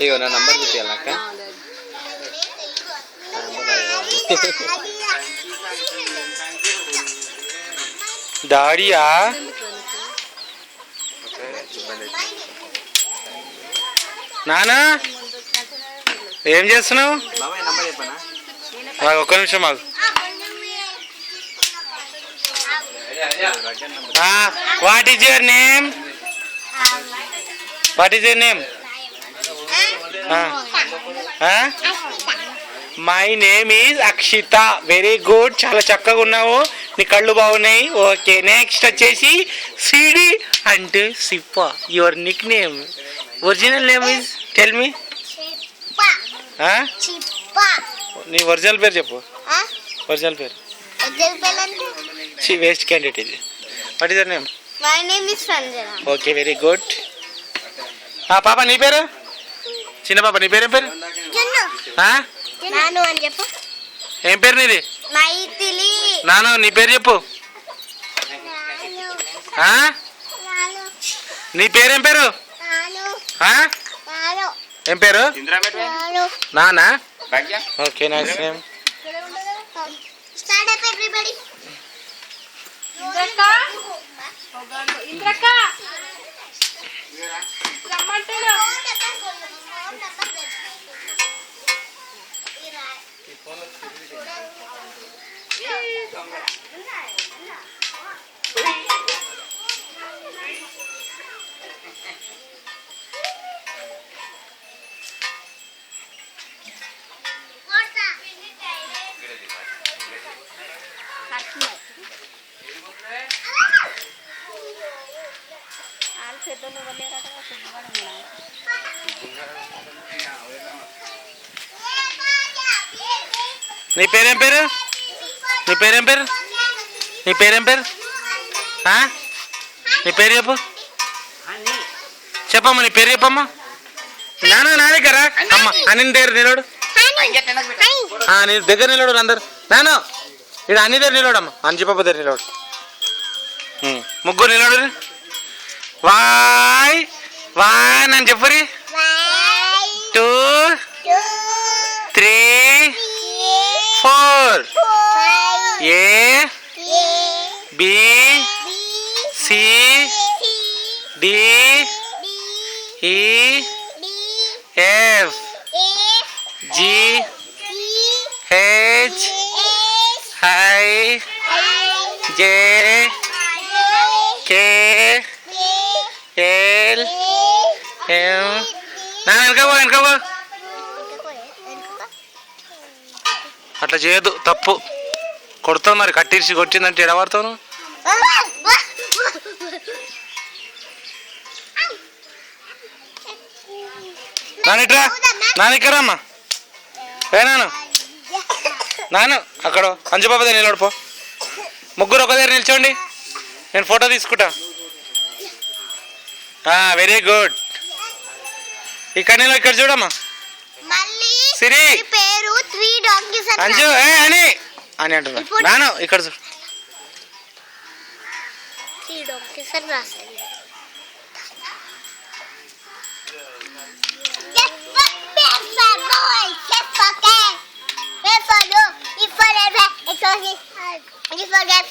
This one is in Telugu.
ఇగో నా నంబర్ చూపించాలి అక్క. డాడీయా నానా ఏం చేస్తున్నావు? ఒక్క నిమిషం మాకు. What is your name? What is your name? My name is Akshita. Very good, చాలా చక్కగా ఉన్నావు, నీ కళ్ళు బాగున్నాయి. ఓకే, నెక్స్ట్ వచ్చేసి సిడి అంటే సిప్ప. Your nick name, original name is tell me. నీ ఒరిజినల్ పేరు చెప్పు. ఒరిజినల్ పేరు వేస్ట్ క్యాండిడేట్ ఇది. What is your name? My name is Sanjana. Okay, very good. పాప నీ పేరు? చిన్న పాప నీ పేరు ఏం పేరు? నాను అని చెప్పు. ఏం పేరు నీది? మైథిలి. నాను నీ పేరు చెప్పు. నీ పేరేం పేరు? ఏం పేరు? Nana. Okay, nice name. Start up everybody. ఇంద్రక్క రమ్మంటున్నా. నీ పేరేం పేరు? నీ పేరేం పేరు? నీ పేరేం పేరు? నీ పేరు చెప్పు. చెప్పమ్మా, నీ పేరు చెప్పమ్మా. నాన్న నా దగ్గర అమ్మ అని దగ్గర నిలడు. నీ దగ్గర నిలడు అందరు. నాన్న ఇక్కడ అన్ని దగ్గర నిలవడమ్మా. అంజి పాప దగ్గర నిలవడు. ముగ్గురు నిలవడు. వాయ్ వన్ అని చెప్పురి. 2 3 4. ఏ బి సి డి ఈ F G H I J K L M. నా వెనకబో వెనకబో. అట్లా చేయొద్దు, తప్పు. కొడతావు మరి, కట్టిరిచి కొట్టిందంటే ఎడబడతావు నువ్వు. నానిట్రా, నానిక్కరా అమ్మా. నాను నాను అక్కడ అంజుబాబు దగ్గర నిలబడిపో. ముగ్గురు ఒక దగ్గర నిల్చోండి, నేను ఫోటో తీసుకుంటా. Very good. ఇక్కడ నిలవ, ఇక్కడ చూడమ్మా. సిరి అంజు అని అని అంటున్నా. నాను ఇక్కడ చూడు. Forget.